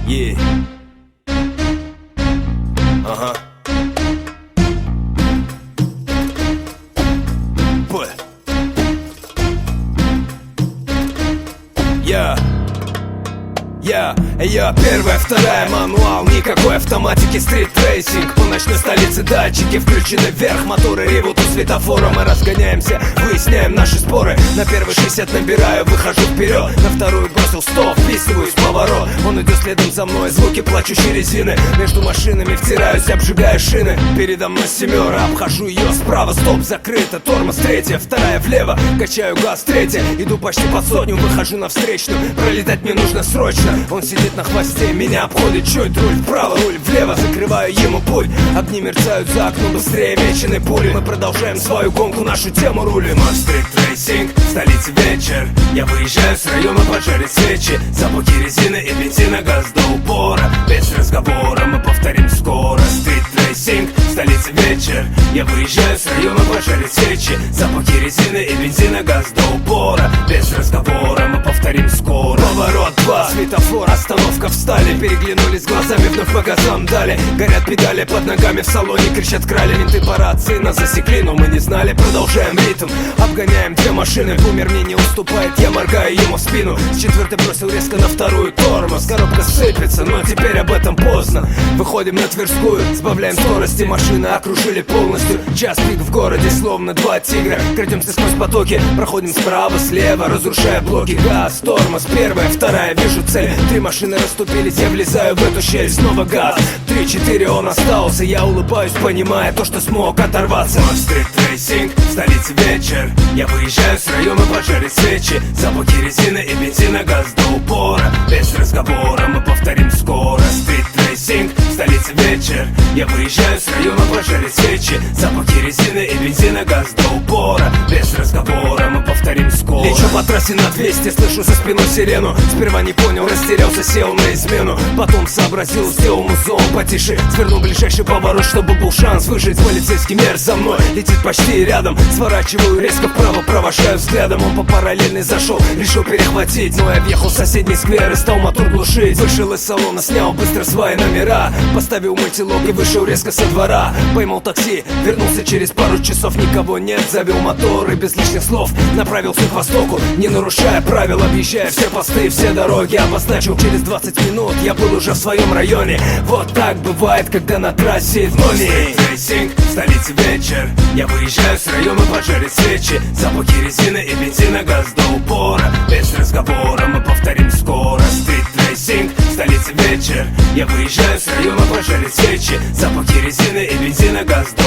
Yeah. But я первая, вторая, мануал, никакой автоматики, стрит-трейсинг. По ночной столице датчики включены вверх, моторы ревут у светофора. Мы разгоняемся, выясняем наши споры. На первый 60 набираю, выхожу вперед. На вторую бросил стоп, вписываюсь в поворот. Он идет следом за мной, звуки плачущей резины. Между машинами втираюсь, обжигая шины. Передо мной семера, обхожу ее справа. Стоп, закрыто, тормоз третья, вторая влево. Качаю газ, третья, иду почти под сотню. Выхожу на встречную, пролетать мне нужно срочно. Он сидит на хвосте, меня обходит чуть. Руль вправо, руль влево, закрываю ему путь. Огни мерцают за окном, быстрее меченой пули. Мы продолжаем свою гонку, нашу тему рулим. Стрит-трейсинг, в столице вечер. Я выезжаю с района, поджарить свечи. Запахи резины и бензина, газ до упора. Без разговора мы повторим скоро. Стрит-трейсинг, в столице вечер. Я выезжаю с района, поджарить свечи. Запахи резины и бензина, газ до упора. Без разговора мы повторим скоро. Поворот 2, светофор, остановка, встали. Переглянулись глазами, вновь по газам дали. Горят педали под ногами, в салоне кричат крали. Менты по рации нас засекли, но мы не знали. Продолжаем ритм, обгоняем две машины. Бумер мне не уступает, я моргаю ему в спину. С четвертой бросил резко на вторую тормоз. Коробка сыпется, но теперь об этом поздно. Выходим на Тверскую, сбавляем скорости. Машины окружили полностью. Час пик в городе, словно два тигра. Крадемся сквозь потоки, проходим справа, слева, разрушая блоки. Газ, тормоз, первая, вторая, вижу цель. Три машины расступились, я влезаю в эту щель. Снова газ, 3-4, он остался. Я улыбаюсь, понимая то, что смог оторваться. Стрит-трейсинг, в столице вечер. Я выезжаю с района, поджарить свечи. Запахи резины и бензина, газ до упора. Без разговора мы повторим скоро. Стрит-трейсинг, в столице вечер. Я выезжаю с района, поджарить свечи. Запахи резины и бензина, газ до упора. Без разговора мы повторим скоро. Лечу по трассе на 200, слышу за спиной сирену. Сперва не понял, растерялся, сел на измену. Потом сообразил, сделал музон потише. Свернул ближайший поворот, чтобы был шанс выжить. Полицейский мер за мной, летит почти рядом. Сворачиваю резко вправо, провожаю взглядом. Он по параллельной зашел, решил перехватить. Но я въехал в соседний сквер и стал мотор глушить. Вышел из салона, снял быстро свои номера. Поставил мультилог и вышел резко со двора. Поймал такси, вернулся через пару часов. Никого нет, завел мотор и без лишних слов направился к востоку, не нарушая правил, объезжая все посты, все дороги. Обозначил через 20 минут, я был уже в своем районе. Вот так бывает, когда на трассе номер. Стрит-трейсинг, в столице вечер. Я выезжаю с района, поджарить свечи. Запахи резины и бензина, газ до упора. Без разговора мы повторим скоро. Стрит-трейсинг, в столице вечер. Я выезжаю с района, поджарить свечи. Запахи резины и бензина, газ до